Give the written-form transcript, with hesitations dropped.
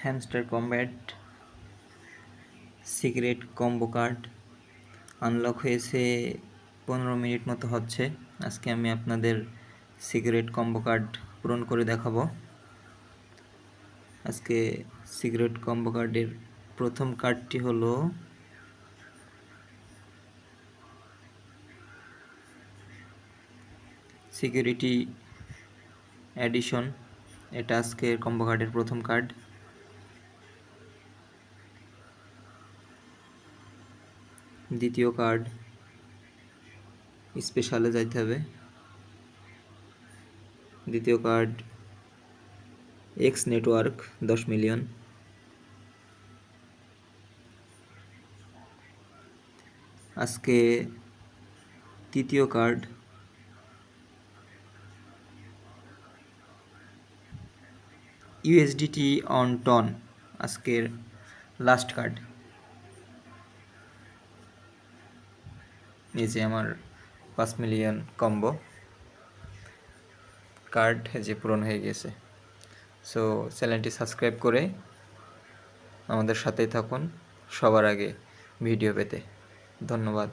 Hamster combat secret combo card unlock হয়েছে 15 minute মতো হচ্ছে। আজকে আমি আপনাদের সিক্রেট কম্বো কার্ড পূরণ করে দেখাবো। আজকে সিক্রেট কম্বো কার্ডের প্রথম কার্ডটি হলো সিকিউরিটি এডিশন। এটা আজকের কম্বো কার্ডের প্রথম কার্ড। দ্বিতীয় কার্ড স্পেশালে যাইতে হবে। দ্বিতীয় কার্ড এক্স নেটওয়ার্ক 10 মিলিয়ন। আজকে তৃতীয় কার্ড ইউএসডিটি অন টন, আজকের লাস্ট কার্ড। এই যে আমার 5 মিলিয়ন কম্বো কার্ড যে পূরণ হয়ে গেছে। সো চ্যানেলটি সাবস্ক্রাইব করে আমাদের সাথেই থাকুন সবার আগে ভিডিও পেতে। ধন্যবাদ।